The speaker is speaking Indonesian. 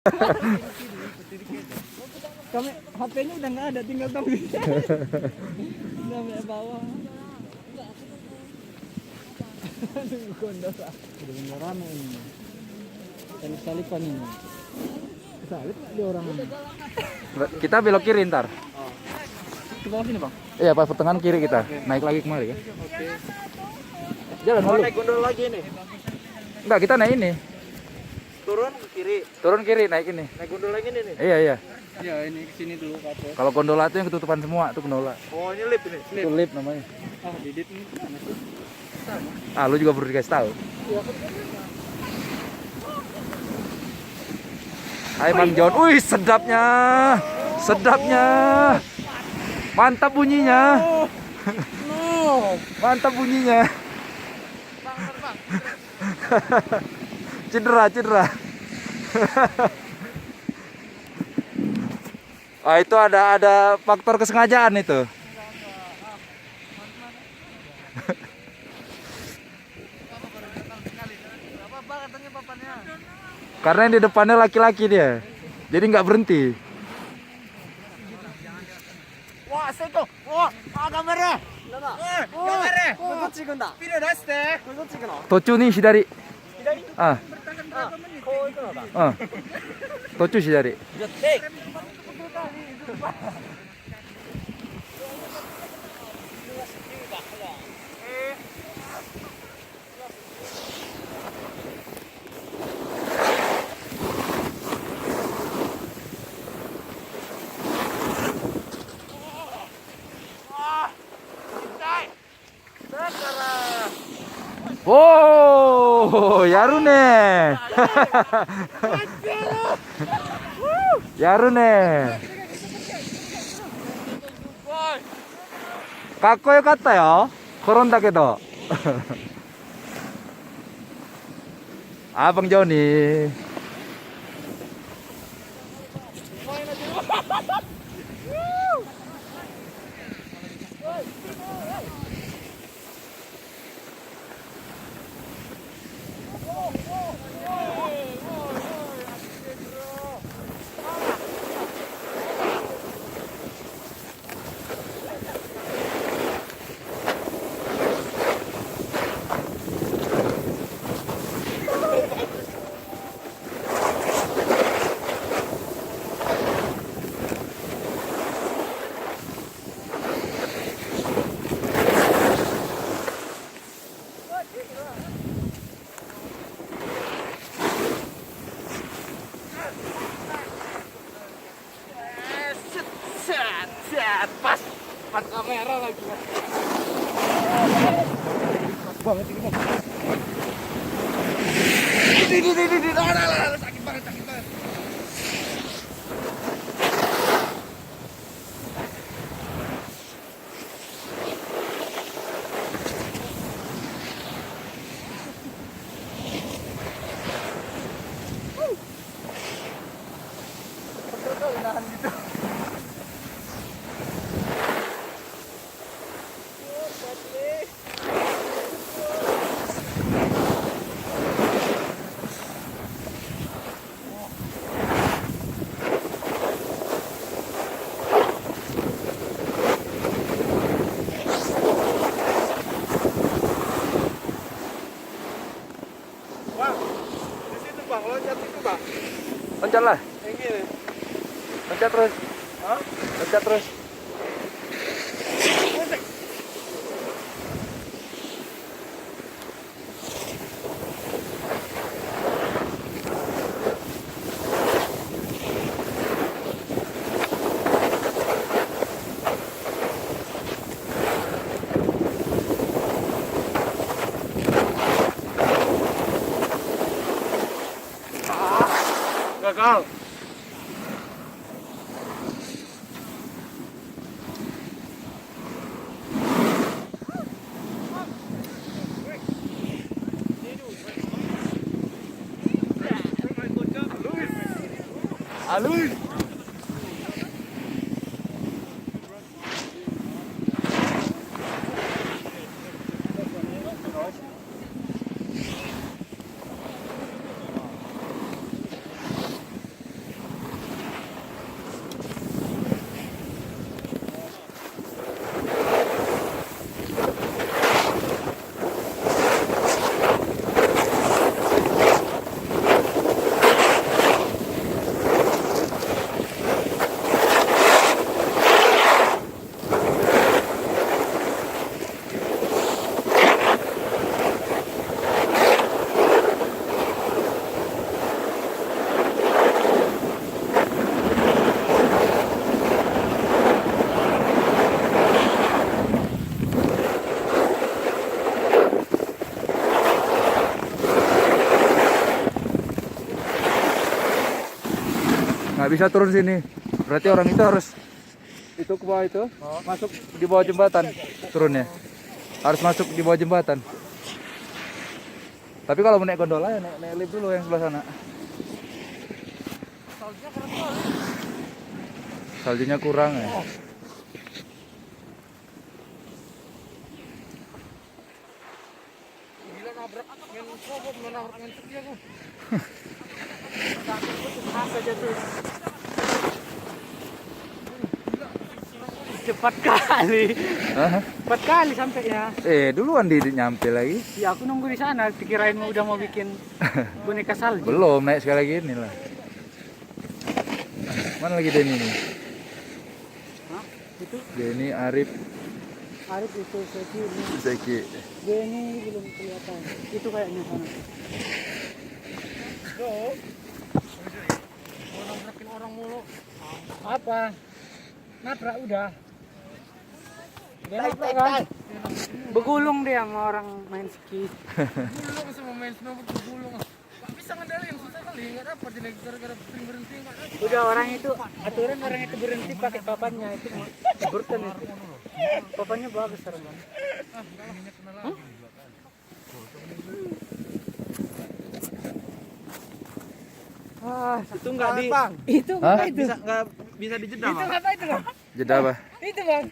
Kami HP-nya udah nggak ada, tinggal tombolnya. Udah bawah. Aduh, gondola. Udah bener rame ini. Salip-salipan ini. Salip nggak di orang ini? Kita belok kiri ntar. Ke bawah sini, Bang. Iya, pas pertengahan kiri kita. Naik lagi kemari ya. Oke. Jalan dulu. Naik gondola lagi nih. Enggak, kita naik ini. Turun kiri. Turun kiri naik ini. Naik gondola lagi nih. Iya, iya. Ya, ini ke sini dulu ke atas. Kalau gondola itu yang ketutupan semua, itu gondola. Oh, ini lift ini. Itu lift namanya. Ah, Didit ini mana sih? Sama. Ah, lu juga perlu dikasih tahu. Iya, kan. Hai Bang John. Wih, sedapnya. Sedapnya. Mantap bunyinya. Mantap bunyinya. Cedera. Ah, itu ada faktor kesengajaan itu. Karena yang di depannya laki-laki dia, jadi nggak berhenti. Wah, Seko. Wah, gambarnya. Gambarnya. Tochu nih shidari. Ah, Oh, itu apa? ah. Tochu shidari. Oh, yaru ne. Yaru ne. Kakko yokatta yo. Koronda kedo. Abang Joni. Pas kamera lagi. Banget ini Bang. Sakit banget. Nahan gitu. Bang, di situ Bang, loncat itu Bang. Loncat lah. Yang gini. Loncat terus. Hah? Loncat terus. Gagal. Alus. Nggak bisa turun sini. Berarti orang itu harus itu ke bawah itu, masuk di bawah jembatan turunnya. Harus masuk di bawah jembatan. Tapi kalau mau naik gondola ya naik lift dulu yang sebelah sana. Saljunya kurang ya. Gila nabrak main robot nabrak main truk dia aku. Cepat kali. Hah? Cepat kali sampainya. Duluan nyampe lagi. Ya aku nunggu di sana, dikirain udah mau bikin boneka salju. Belum, naik sekali lagi ini lah. Mana lagi Denny nih? Hah? Itu Denny, Arif, Arif itu Seki ini. Zeki. Denny belum kelihatan. Itu kayaknya sana. Nabrakin orang mulu. Apa? Nabrak udah. Dia nabrak kan? Begulung dia sama orang main ski. Begulung sama main snowboard begulung. Gak bisa ngendalin, susah kali. Gak dapat jadi gara-gara berhenti gak dapat. Udah orang itu, aturan orang itu berhenti pakai papannya itu. Burton itu. Papannya bagus sekarang. Hah? Itu enggak di bang. Itu Hah? enggak bisa dijeda, Bang. Itu apa itu, Bang? Jeda apa? Itu, Bang.